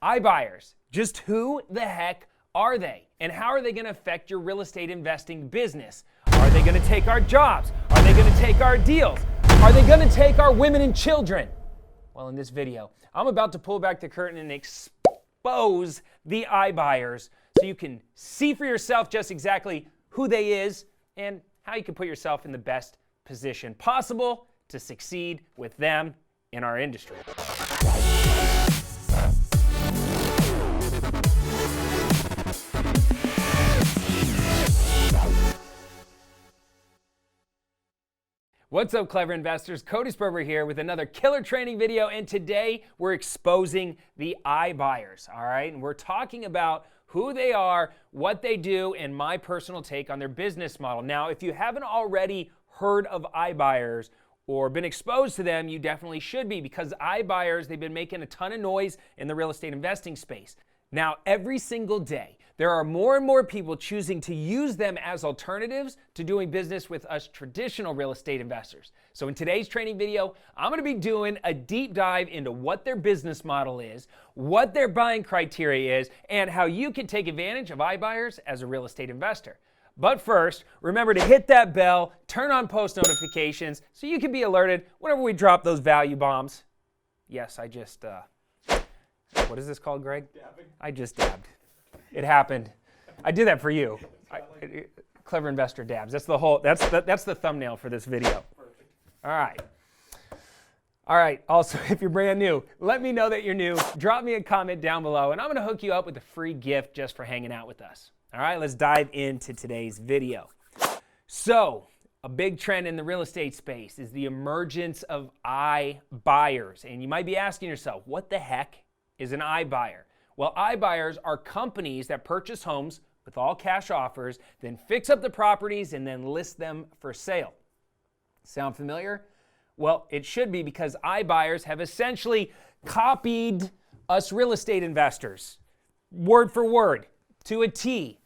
iBuyers, just who the heck are they? And how are they going to affect your real estate investing business? Are they going to take our jobs? Are they going to take our deals? Are they going to take our women and children? Well, in this video, I'm about to pull back the curtain and expose the iBuyers so you can see for yourself just exactly who they is and how you can put yourself in the best position possible to succeed with them in our industry. What's up, clever investors? Cody here with another killer training video, and today we're exposing the iBuyers, all right? And we're talking about who they are, what they do, and my personal take on their business model. Now, if you haven't already heard of iBuyers or been exposed to them, you definitely should be, because iBuyers, they've been making a ton of noise in the real estate investing space. Now, every single day, there are more and more people choosing to use them as alternatives to doing business with us traditional real estate investors. So in today's training video, I'm going to be doing a deep dive into what their business model is, what their buying criteria is, and how you can take advantage of iBuyers as a real estate investor. But first, remember to hit that bell, turn on post notifications so you can be alerted whenever we drop those value bombs. Yes, I just, what is this called, Greg? Dabbing. I just dabbed. It happened. I did that for you. Clever investor dabs. That's the thumbnail for this video. Perfect. All right. Also, if you're brand new, let me know that you're new. Drop me a comment down below, and I'm going to hook you up with a free gift just for hanging out with us. All right, let's dive into today's video. So, a big trend in the real estate space is the emergence of iBuyers. And you might be asking yourself, what the heck is an iBuyer? Well, iBuyers are companies that purchase homes with all cash offers, then fix up the properties and then list them for sale. Sound familiar? Well, it should be, because iBuyers have essentially copied us real estate investors, word for word, to a T,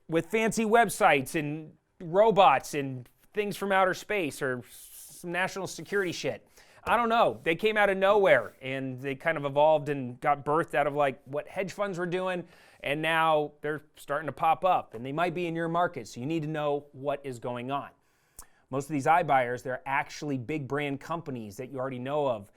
with fancy websites and robots and things from outer space or some national security shit. I don't know. They came out of nowhere and they kind of evolved and got birthed out of like what hedge funds were doing, and now they're starting to pop up, and they might be in your market, so you need to know what is going on. Most of these iBuyers, they're actually big brand companies that you already know of,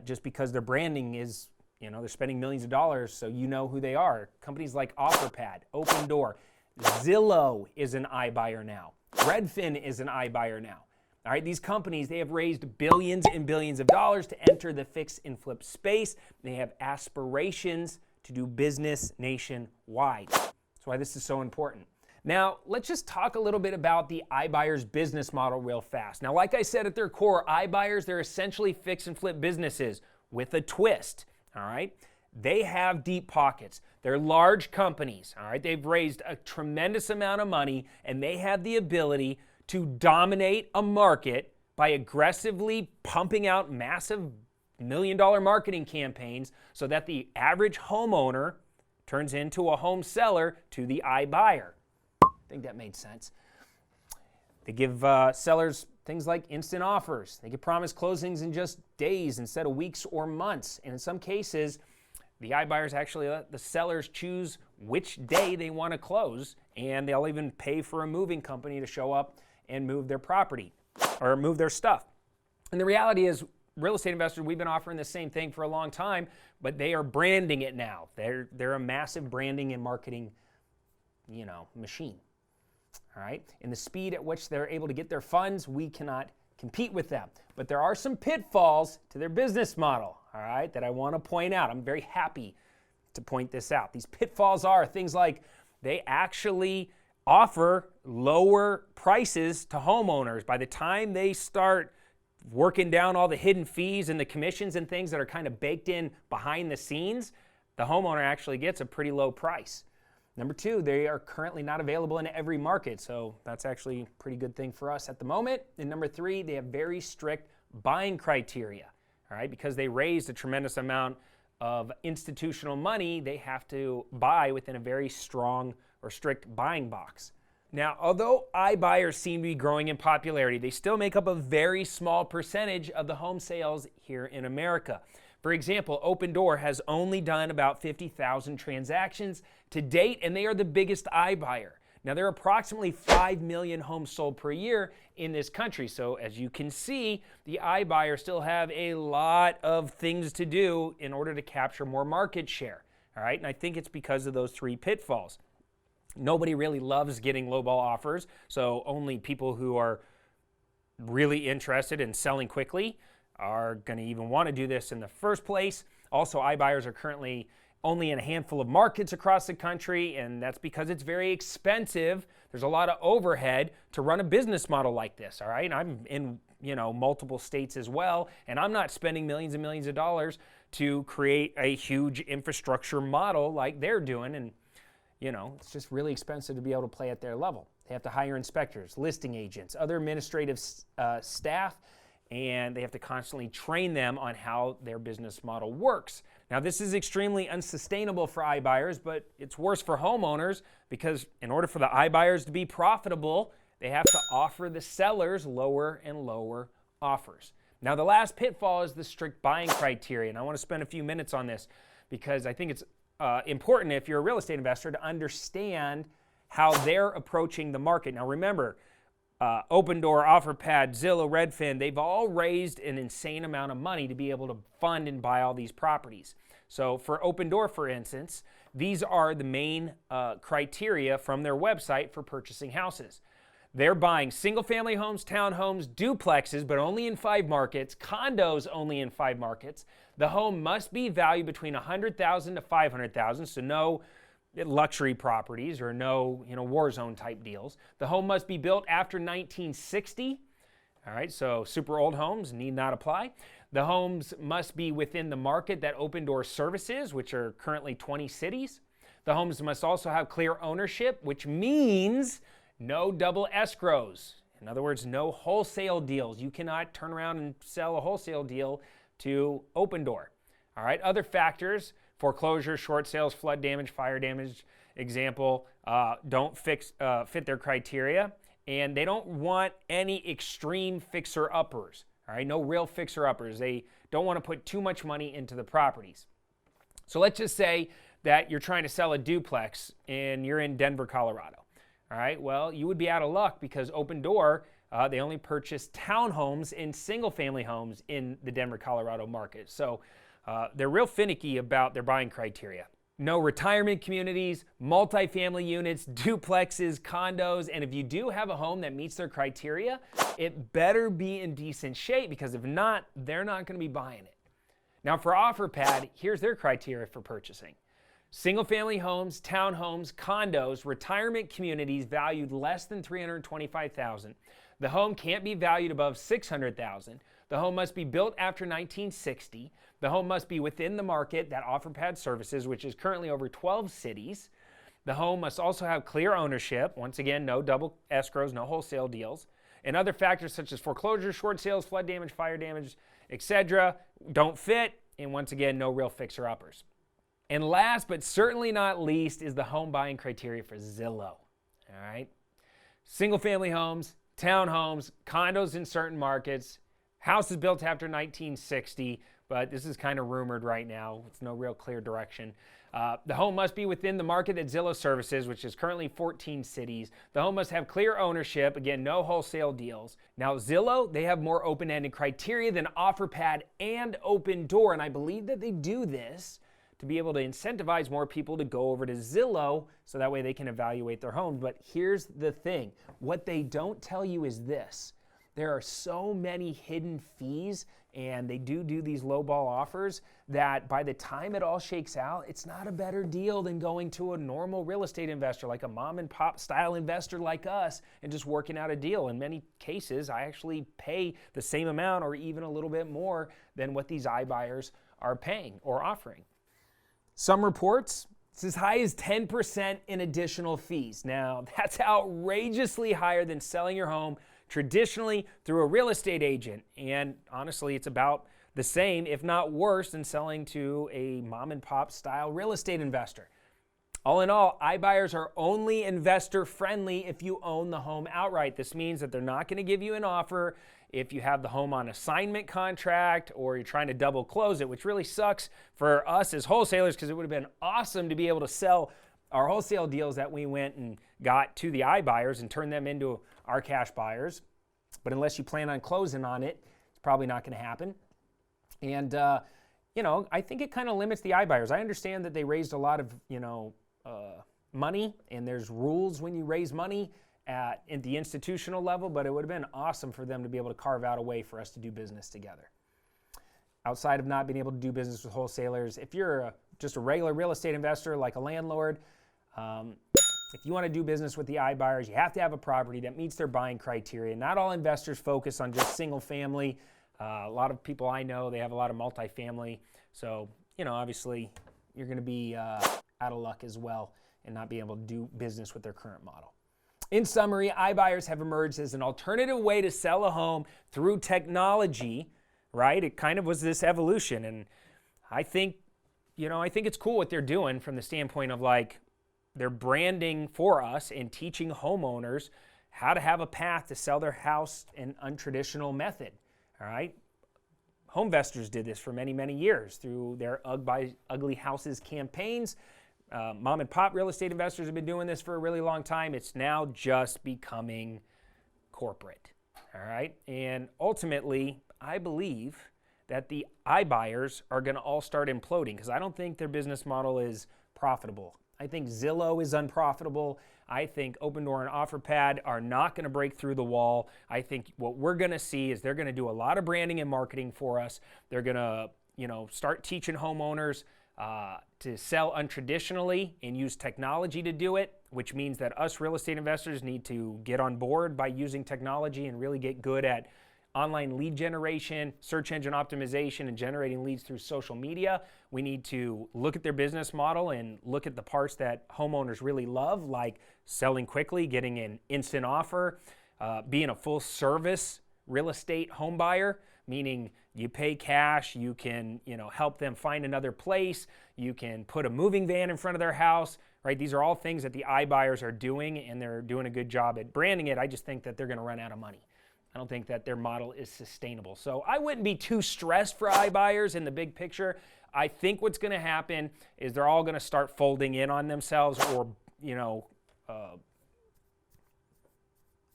just because their branding is, they're spending millions of dollars, so you know who they are. Companies like Offerpad, Opendoor, Zillow is an iBuyer now. Redfin is an iBuyer now. All right, these companies, they have raised billions and billions of dollars to enter the fix and flip space. They have aspirations to do business nationwide. That's why this is so important. Now, let's just talk a little bit about the iBuyers business model real fast. Now, like I said, at their core, iBuyers, they're essentially fix and flip businesses with a twist, all right? They have deep pockets. They're large companies, all right? They've raised a tremendous amount of money, and they have the ability to dominate a market by aggressively pumping out massive million-dollar marketing campaigns so that the average homeowner turns into a home seller to the iBuyer. I think that made sense. They give sellers things like instant offers. They can promise closings in just days instead of weeks or months. And in some cases, the iBuyers actually let the sellers choose which day they want to close, and they'll even pay for a moving company to show up and move their property or move their stuff. And the reality is, real estate investors, we've been offering the same thing for a long time, but they are branding it now. They're a massive branding and marketing, machine. All right? And the speed at which they're able to get their funds, we cannot compete with them. But there are some pitfalls to their business model, all right, that I want to point out. I'm very happy to point this out. These pitfalls are things like they actually offer lower prices to homeowners. By the time they start working down all the hidden fees and the commissions and things that are kind of baked in behind the scenes, the homeowner actually gets a pretty low price. Number two, they are currently not available in every market, so that's actually a pretty good thing for us at the moment. And number three, they have very strict buying criteria, all right? Because they raised a tremendous amount of institutional money, they have to buy within a very strong or strict buying box. Now, although iBuyers seem to be growing in popularity, they still make up a very small percentage of the home sales here in America. For example, Opendoor has only done about 50,000 transactions to date, and they are the biggest iBuyer. Now, there are approximately 5 million homes sold per year in this country. So as you can see, the iBuyers still have a lot of things to do in order to capture more market share. All right, and I think it's because of those 3 pitfalls. Nobody really loves getting lowball offers, so only people who are really interested in selling quickly are going to even want to do this in the first place. Also, iBuyers are currently only in a handful of markets across the country, and that's because it's very expensive. There's a lot of overhead to run a business model like this, all right? I'm in, multiple states as well, and I'm not spending millions and millions of dollars to create a huge infrastructure model like they're doing, and it's just really expensive to be able to play at their level. They have to hire inspectors, listing agents, other administrative staff, and they have to constantly train them on how their business model works. Now, this is extremely unsustainable for iBuyers, but it's worse for homeowners because in order for the iBuyers to be profitable, they have to offer the sellers lower and lower offers. Now, the last pitfall is the strict buying criteria, and I want to spend a few minutes on this because I think it's important if you're a real estate investor to understand how they're approaching the market. Now, remember, Opendoor, Offerpad, Zillow, Redfin, they've all raised an insane amount of money to be able to fund and buy all these properties. So for Opendoor, for instance, these are the main criteria from their website for purchasing houses. They're buying single-family homes, townhomes, duplexes, but only in 5 markets, condos only in 5 markets. The home must be valued between $100,000 to $500,000, so no luxury properties or no war zone type deals. The home must be built after 1960. All right, so super old homes need not apply. The homes must be within the market that Opendoor services, which are currently 20 cities. The homes must also have clear ownership, which means no double escrows. In other words, no wholesale deals. You cannot turn around and sell a wholesale deal to Opendoor. All right, other factors: foreclosure, short sales, flood damage, fire damage, example, don't fit their criteria. And they don't want any extreme fixer-uppers, all right? No real fixer-uppers. They don't want to put too much money into the properties. So let's just say that you're trying to sell a duplex and you're in Denver, Colorado, all right? Well, you would be out of luck because Opendoor, they only purchase townhomes and single-family homes in the Denver, Colorado market. So they're real finicky about their buying criteria. No retirement communities, multifamily units, duplexes, condos, and if you do have a home that meets their criteria, it better be in decent shape because if not, they're not going to be buying it. Now for Offerpad, here's their criteria for purchasing. Single-family homes, townhomes, condos, retirement communities valued less than $325,000. The home can't be valued above $600,000. The home must be built after 1960. The home must be within the market that Offerpad services, which is currently over 12 cities. The home must also have clear ownership. Once again, no double escrows, no wholesale deals. And other factors such as foreclosure, short sales, flood damage, fire damage, etc. don't fit. And once again, no real fixer-uppers. And last but certainly not least is the home buying criteria for Zillow. All right? Single-family homes, townhomes, condos in certain markets, houses built after 1960, but this is kind of rumored right now. It's no real clear direction. The home must be within the market that Zillow services, which is currently 14 cities. The home must have clear ownership. Again, no wholesale deals. Now, Zillow, they have more open-ended criteria than Offerpad and Opendoor, and I believe that they do this to be able to incentivize more people to go over to Zillow so that way they can evaluate their homes. But here's the thing. What they don't tell you is this. There are so many hidden fees, and they do these lowball offers that by the time it all shakes out, it's not a better deal than going to a normal real estate investor, like a mom and pop style investor like us, and just working out a deal. In many cases, I actually pay the same amount or even a little bit more than what these iBuyers are paying or offering. Some reports, it's as high as 10% in additional fees. Now, that's outrageously higher than selling your home traditionally through a real estate agent. And honestly, it's about the same, if not worse, than selling to a mom and pop style real estate investor. All in all, iBuyers are only investor friendly if you own the home outright. This means that they're not going to give you an offer if you have the home on assignment contract or you're trying to double close it, which really sucks for us as wholesalers because it would have been awesome to be able to sell our wholesale deals that we went and got to the iBuyers and turn them into our cash buyers. But unless you plan on closing on it, it's probably not going to happen. And, I think it kind of limits the iBuyers. I understand that they raised a lot of, money, and there's rules when you raise money at the institutional level, but it would have been awesome for them to be able to carve out a way for us to do business together. Outside of not being able to do business with wholesalers, if you're just a regular real estate investor like a landlord, if you want to do business with the iBuyers, you have to have a property that meets their buying criteria. Not all investors focus on just single family. A lot of people I know, they have a lot of multifamily. So, obviously you're going to be out of luck as well and not be able to do business with their current model. In summary, iBuyers have emerged as an alternative way to sell a home through technology, right? It kind of was this evolution. And I think it's cool what they're doing from the standpoint of they're branding for us and teaching homeowners how to have a path to sell their house in untraditional method. All right. Homevestors did this for many, many years through their Ugly Houses campaigns. Mom and pop real estate investors have been doing this for a really long time. It's now just becoming corporate. All right. And ultimately, I believe that the iBuyers are going to all start imploding because I don't think their business model is profitable. I think Zillow is unprofitable. I think Opendoor and Offerpad are not going to break through the wall. I think what we're going to see is they're going to do a lot of branding and marketing for us. They're going to, start teaching homeowners to sell untraditionally and use technology to do it, which means that us real estate investors need to get on board by using technology and really get good at online lead generation, search engine optimization, and generating leads through social media. We need to look at their business model and look at the parts that homeowners really love, like selling quickly, getting an instant offer, being a full service real estate home buyer, meaning you pay cash, you can help them find another place, you can put a moving van in front of their house, right? These are all things that the iBuyers are doing, and they're doing a good job at branding it. I just think that they're going to run out of money. I don't think that their model is sustainable. So I wouldn't be too stressed for iBuyers in the big picture. I think what's going to happen is they're all going to start folding in on themselves, or,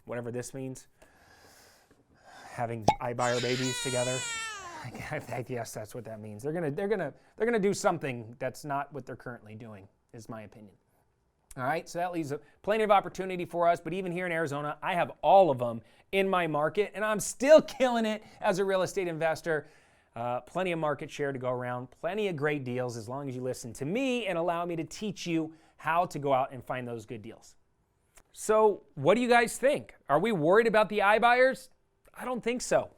whatever this means, having iBuyer babies together. I guess that's what that means. They're gonna do something that's not what they're currently doing, is my opinion. All right, so that leaves plenty of opportunity for us, but even here in Arizona, I have all of them in my market, and I'm still killing it as a real estate investor. Plenty of market share to go around, plenty of great deals as long as you listen to me and allow me to teach you how to go out and find those good deals. So what do you guys think? Are we worried about the iBuyers? I don't think so.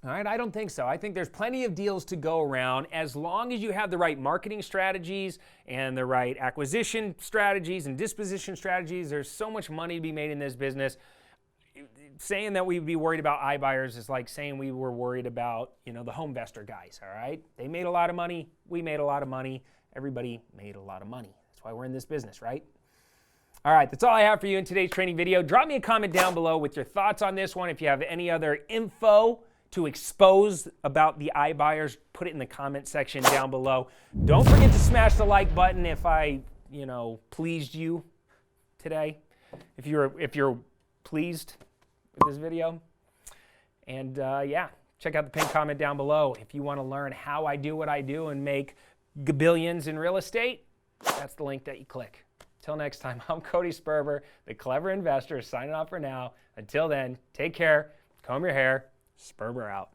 All right, I don't think so. I think there's plenty of deals to go around as long as you have the right marketing strategies and the right acquisition strategies and disposition strategies. There's so much money to be made in this business. Saying that we'd be worried about iBuyers is like saying we were worried about, the homevestor guys, all right? They made a lot of money. We made a lot of money. Everybody made a lot of money. That's why we're in this business, right? All right, that's all I have for you in today's training video. Drop me a comment down below with your thoughts on this one. If you have any other info to expose about the iBuyers, put it in the comment section down below. Don't forget to smash the like button if I, pleased you today. If you're pleased with this video. And check out the pinned comment down below if you want to learn how I do what I do and make gabillions in real estate. That's the link that you click. Till next time, I'm Cody Sperber, the Clever Investor, signing off for now. Until then, take care, comb your hair, Sperber out.